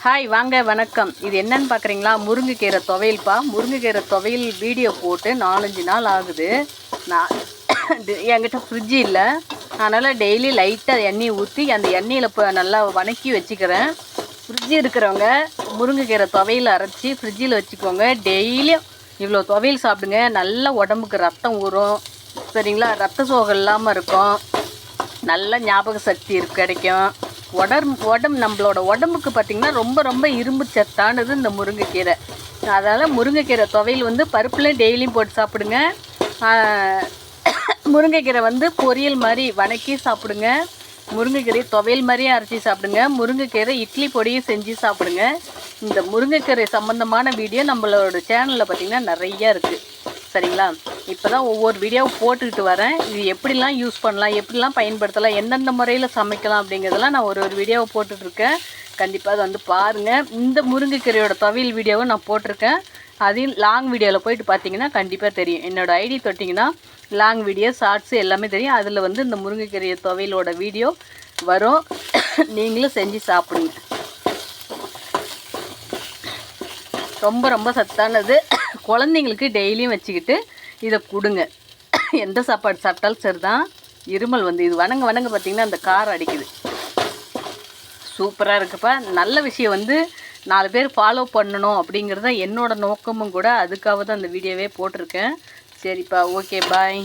Hi வாங்க வணக்கம். இது என்னன்னு பார்க்குறீங்களா? முருங்கைக்கீரை துவையல்ப்பா. முருங்கைக்கீரை துவையல் வீடியோ போட்டு 4-5 நாள் ஆகுது. நான் என்கிட்ட ஃப்ரிட்ஜு இல்லை, அதனால் டெய்லி லைட்டாக எண்ணெயை ஊற்றி அந்த எண்ணெயில் இப்போ நல்லா வதக்கி வச்சுக்கிறேன். ஃப்ரிட்ஜு இருக்கிறவங்க முருங்கைக்கீரை துவையல் அரைச்சி ஃப்ரிட்ஜில் வச்சுக்கோங்க. டெய்லியும் இவ்வளோ துவையல் சாப்பிடுங்க. நல்லா உடம்புக்கு ரத்தம் ஊறும், சரிங்களா? ரத்த சோகை இல்லாமல் இருக்கும், நல்ல ஞாபக சக்தி கிடைக்கும். நம்மளோட உடம்புக்கு பார்த்திங்கன்னா ரொம்ப இரும்பு சத்தானது இந்த முருங்கைக்கீரை. அதனால் முருங்கைக்கீரை துவையல் பருப்புலையும் டெய்லியும் போட்டு சாப்பிடுங்க. முருங்கைக்கீரை பொரியல் மாதிரி வதக்கி சாப்பிடுங்க. முருங்கைக்கீரை துவையல் மாதிரியே அரைச்சி சாப்பிடுங்க. முருங்கைக்கீரை இட்லி பொடியும் செஞ்சு சாப்பிடுங்க. இந்த முருங்கைக்கீரை சம்மந்தமான வீடியோ நம்மளோட சேனலில் பார்த்திங்கன்னா நிறையா இருக்குது, சரிங்களா? இப்போ தான் ஒவ்வொரு வீடியோவும் போட்டுக்கிட்டு வரேன். இது எப்படிலாம் யூஸ் பண்ணலாம், எப்படிலாம் பயன்படுத்தலாம், எந்தெந்த முறையில் சமைக்கலாம் அப்படிங்கிறதெல்லாம் நான் ஒரு வீடியோவை போட்டுட்ருக்கேன். கண்டிப்பாக அதை பாருங்கள். இந்த முருங்கைக்கீரையோட துவையல் வீடியோவை நான் போட்டிருக்கேன். அதையும் லாங் வீடியோவில் போயிட்டு பார்த்தீங்கன்னா கண்டிப்பாக தெரியும். என்னோடய ஐடி தொட்டிங்கன்னா லாங் வீடியோ, ஷார்ட்ஸு எல்லாமே தெரியும். அதில் இந்த முருங்கைக்கீரை துவையலோட வீடியோ வரும். நீங்களும் செஞ்சு சாப்பிடுங்க. ரொம்ப சத்தானது. குழந்தைங்களுக்கு டெய்லியும் வச்சுக்கிட்டு இதை கொடுங்க. எந்த சாப்பாடு சாப்பிட்டாலும் சரிதான். இருமல் இது வணங்க பார்த்திங்கன்னா அந்த காரம் அடிக்குது. சூப்பராக இருக்குப்பா. நல்ல விஷயம் 4 பேர் ஃபாலோ பண்ணணும் அப்படிங்கிறது தான் என்னோடய நோக்கமும் கூட. அதுக்காக தான் அந்த வீடியோவே போட்டிருக்கேன். சரிப்பா, ஓகே, பாய்.